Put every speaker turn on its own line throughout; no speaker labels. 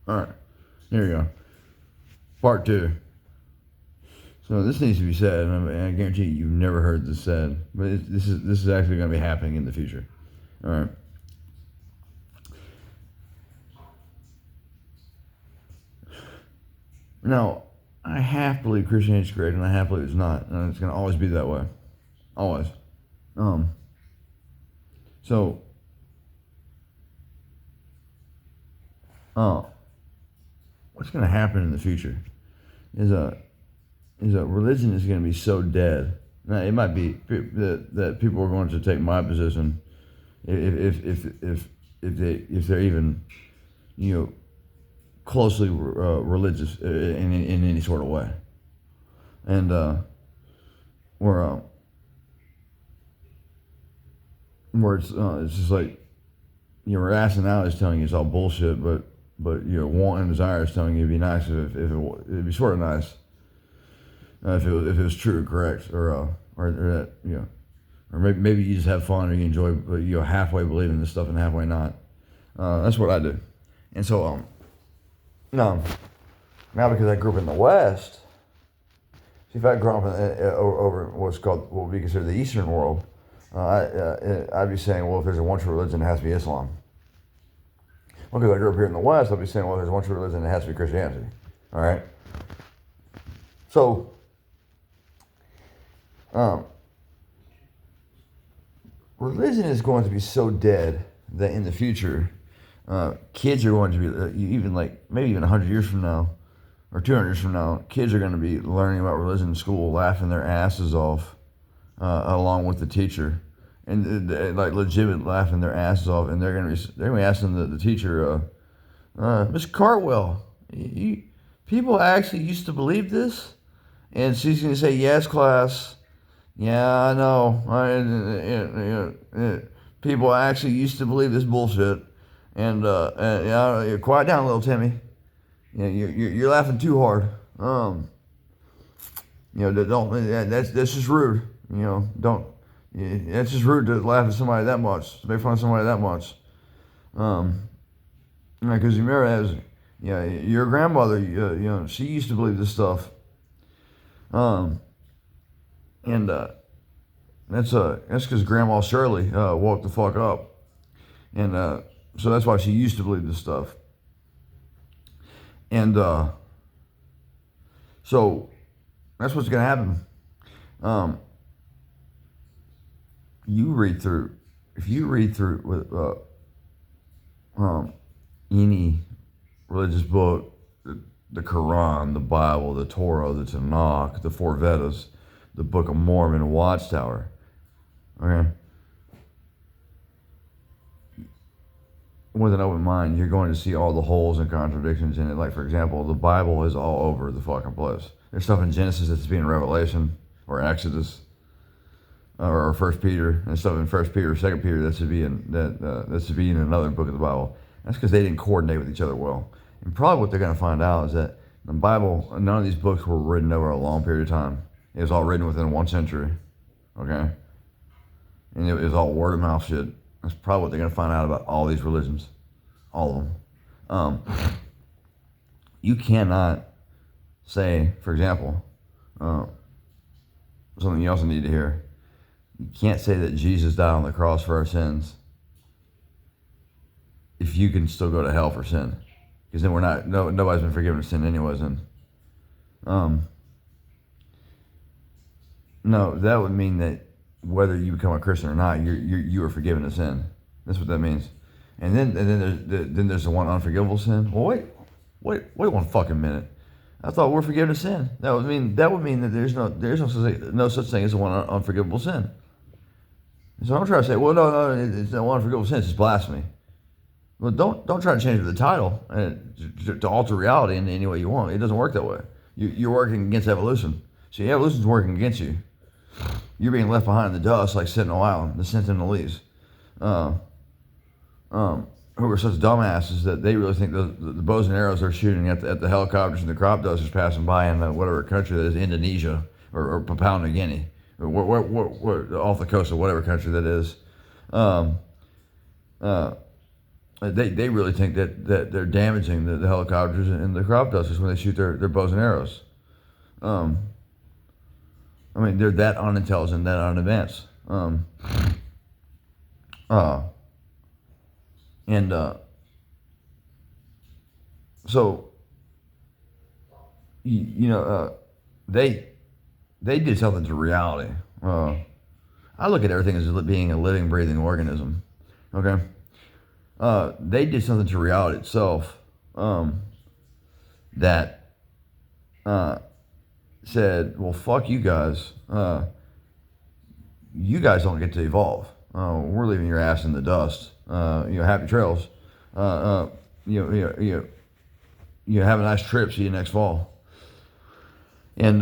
All right, here we go. Part 2. So this needs to be said, and I guarantee you've never heard this said, but this is actually going to be happening in the future. All right. Now, I half believe Christianity is correct, and I half believe it's not, and it's going to always be that way, always. So, what's going to happen in the future is a religion is going to be so dead. Now, it might be that people are going to take my position if they're even, closely religious in any sort of way, and where it's just like your rationale is telling you it's all bullshit, but your want and desire is telling you it'd be nice if it'd be sort of nice if it was true or correct, or that or maybe you just have fun or you enjoy, but you're halfway believing this stuff and halfway not. That's what I do, and so no, now because I grew up in the West. See, if I grew up over what's called what would be considered the Eastern world, I'd be saying, well, if there's a one true religion, it has to be Islam. Well, because I grew up here in the West, I'd be saying, well, if there's one true religion, it has to be Christianity. All right. So, religion is going to be so dead that in the future, kids are going to be even maybe even 100 years from now, or 200 years from now, kids are going to be learning about religion in school, laughing their asses off, along with the teacher, and legitimate laughing their asses off, and they're going to be asking the teacher, Miss Cartwell, people actually used to believe this, and she's going to say, yes, class, yeah, I know, people actually used to believe this bullshit, and quiet down, little Timmy. You're laughing too hard. Don't. That's just rude. Don't. It's just rude to laugh at somebody that much, to make fun of somebody that much. Because you remember, as your grandmother, she used to believe this stuff. And that's because Grandma Shirley woke the fuck up, and so that's why she used to believe this stuff. And so that's what's going to happen. If you read through with any religious book, the Quran, the Bible, the Torah, the Tanakh, the four Vedas, the Book of Mormon, Watchtower, okay? With an open mind, you're going to see all the holes and contradictions in it. Like, for example, the Bible is all over the fucking place. There's stuff in Genesis that's being Revelation or Exodus or First Peter, and stuff in First Peter or Second Peter that should be in another book of the Bible. That's because they didn't coordinate with each other well. And probably what they're going to find out is that the Bible, none of these books were written over a long period of time. It was all written within 1 century, okay? And it was all word of mouth shit. That's probably what they're going to find out about all these religions. All of them. You cannot say, for example, something you also need to hear. You can't say that Jesus died on the cross for our sins if you can still go to hell for sin. Because then nobody's been forgiven of sin anyways. And, no, that would mean that whether you become a Christian or not, you are forgiven of sin. That's what that means. And then there's the one unforgivable sin. Well, wait one fucking minute. I thought we're forgiven of sin. That would mean that there's no such thing as one unforgivable sin. So I'm trying to say, well, no, it's not one unforgivable sin. It's just blasphemy. Well, don't try to change the title to alter reality in any way you want. It doesn't work that way. You're working against evolution. See, evolution's working against you. You're being left behind in the dust like Sentinel Island, the Sentinelese, who are such dumbasses that they really think the bows and arrows they're shooting at the helicopters and the crop dusters passing by in whatever country that is, Indonesia or Papua New Guinea, or what off the coast of whatever country that is, they really think that they're damaging the helicopters and the crop dusters when they shoot their bows and arrows. I mean, they're that unintelligent, that unadvanced. And so, they did something to reality. I look at everything as being a living, breathing organism. Okay, they did something to reality itself that said, "Well, fuck you guys. You guys don't get to evolve. We're leaving your ass in the dust. Happy trails. You have a nice trip. See you next fall." And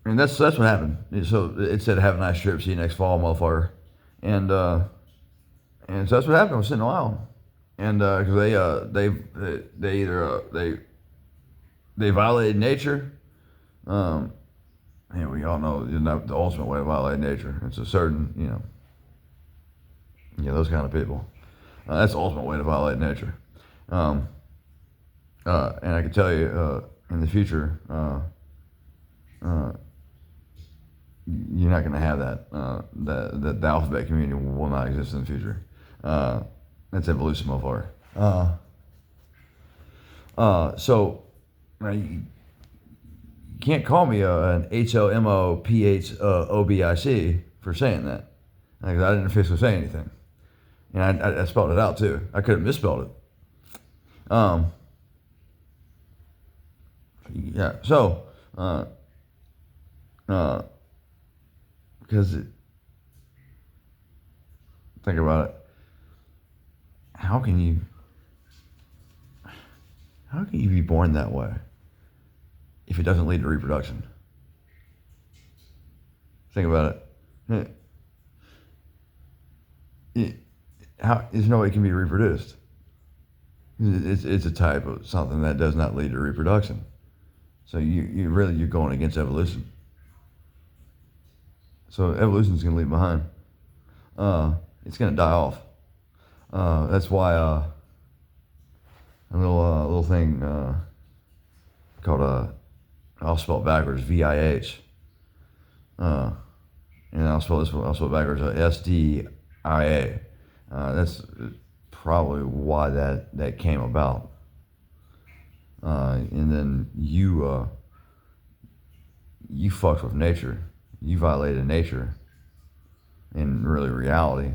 that's what happened. So it said, "Have a nice trip. See you next fall, motherfucker." And so that's what happened. I was sitting in Ohio, and because they violated nature. We all know the ultimate way to violate nature. It's a certain those kind of people. That's the ultimate way to violate nature. And I can tell you, in the future, you're not going to have that. The alphabet community will not exist in the future. That's evolution, motherfucker. So you can't call me an HOMOPHOBIC for saying that, because I didn't officially say anything, and I spelled it out too. I could have misspelled it. Yeah. So, because think about it. How can you be born that way if it doesn't lead to reproduction? Think about it. There's no way it can be reproduced. It's a type of something that does not lead to reproduction. So you're going against evolution. So evolution's going to leave behind. It's going to die off. That's why a little thing called I'll spell it backwards, VIH. And I'll spell it backwards, SDIA. That's probably why that came about. And then you fucked with nature. You violated nature in really reality.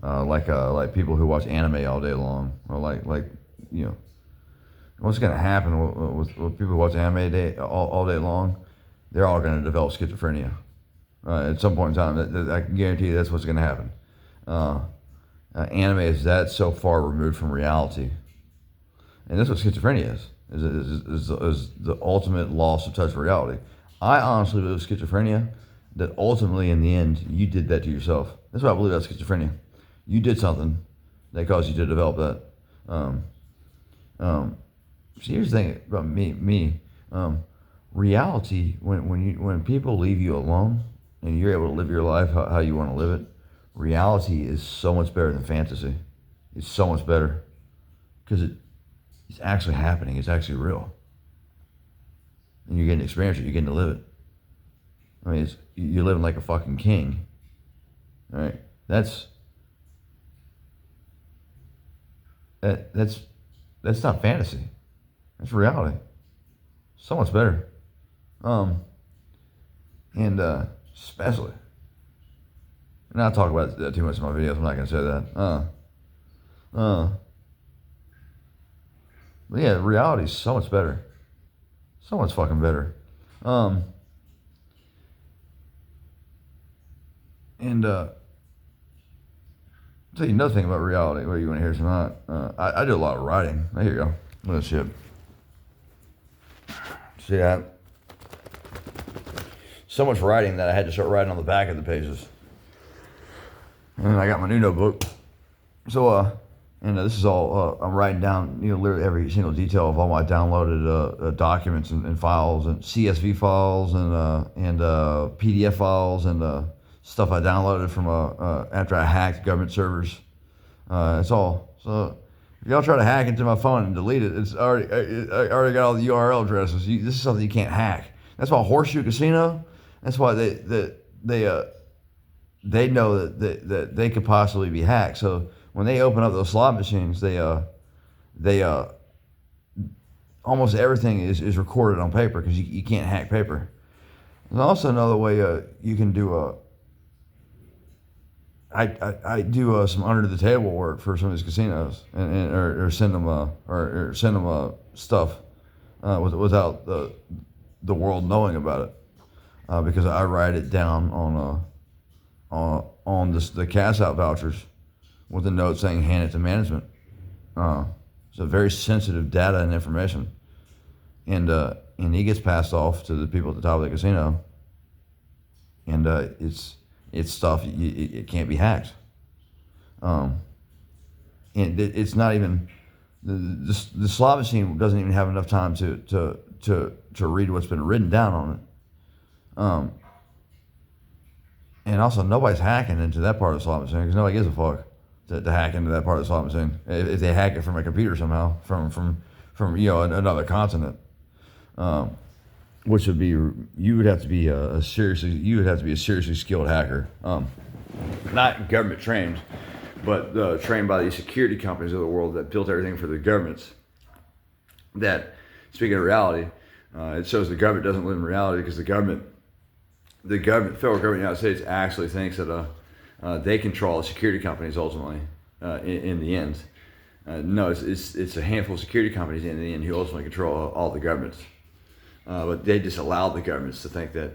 Like people who watch anime all day long, or what's going to happen with people who watch anime all day long? They're all going to develop schizophrenia at some point in time. I can guarantee you that's what's going to happen. Anime is that so far removed from reality, and that's what schizophrenia is the ultimate loss of touch with reality. I honestly believe schizophrenia that ultimately in the end you did that to yourself. That's what I believe about schizophrenia. You did something that caused you to develop that. See, here's the thing about me. Reality, when people leave you alone and you're able to live your life how you want to live it, reality is so much better than fantasy. It's so much better because it's actually happening. It's actually real, and you're getting to experience it. You're getting to live it. I mean, you're living like a fucking king. All right, that's not fantasy. That's reality. So much better. And especially, and I'll talk about that too much in my videos. I'm not gonna say that. But yeah, reality is so much better. So much fucking better. And I'll tell you another thing about reality, whether you want to hear it or not. I do a lot of writing. There you go. Look at this shit. See that? So much writing that I had to start writing on the back of the pages. And I got my new notebook. So, this is all, I'm writing down, literally every single detail of all my downloaded documents and files and CSV files and PDF files and stuff I downloaded from after I hacked government servers. That's all. So if y'all try to hack into my phone and delete it, it's already I already got all the URL addresses. This is something you can't hack. That's why Horseshoe Casino. That's why they know that they could possibly be hacked. So when they open up those slot machines, they almost everything is recorded on paper because you can't hack paper. There's also another way you can do I do some under the table work for some of these casinos or send them stuff without the world knowing about it because I write it down on the cash out vouchers with a note saying hand it to management. It's a very sensitive data and information, and it gets passed off to the people at the top of the casino, and it's stuff it can't be hacked. And it's not even the slot machine doesn't even have enough time to read what's been written down on it. And also nobody's hacking into that part of the slot machine because nobody gives a fuck to hack into that part of the slot machine. If they hack it from a computer somehow from another continent, which would be you would have to be a seriously skilled hacker, not government trained, but trained by these security companies of the world that built everything for the governments. That, speaking of reality, it shows the government doesn't live in reality because the federal government of the United States actually thinks that they control the security companies ultimately in the end. No, it's a handful of security companies in the end who ultimately control all the governments. But they just allow the governments to think that.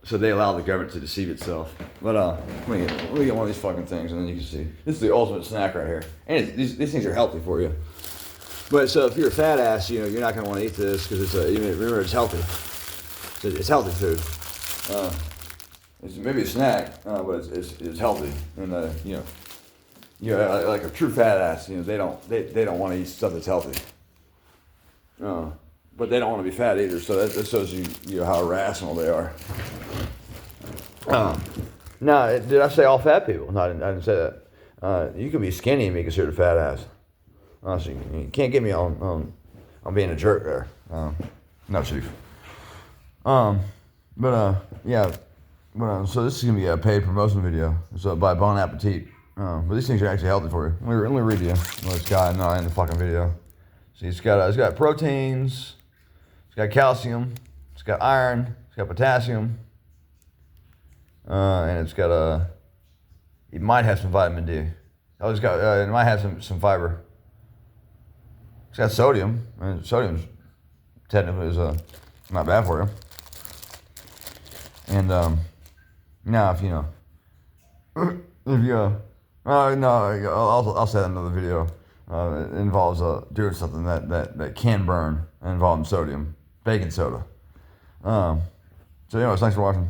So they allow the government to deceive itself. But let me get one of these fucking things, and then you can see. This is the ultimate snack right here, and these things are healthy for you. But so if you're a fat ass, you're not gonna want to eat this because remember it's healthy. It's healthy food. It's maybe a snack, but it's healthy, and like a true fat ass, they don't want to eat stuff that's healthy. But they don't want to be fat either, so that shows you how irrational they are. No, did I say all fat people? No, I didn't say that. You can be skinny and be considered a fat ass. So you can't get me on being a jerk there. No, Chief. So this is gonna be a paid promotion video. So by Bon Appetit. But these things are actually healthy for you. Let me read you what it's got in the fucking video. See, it's got proteins, it's got calcium, it's got iron, it's got potassium, and it's got it might have some vitamin D. It might have some fiber. It's got sodium, and sodium technically is not bad for you. And now if you I'll say that in another video. It involves doing something that can burn, involving sodium, baking soda. So anyways, thanks for watching.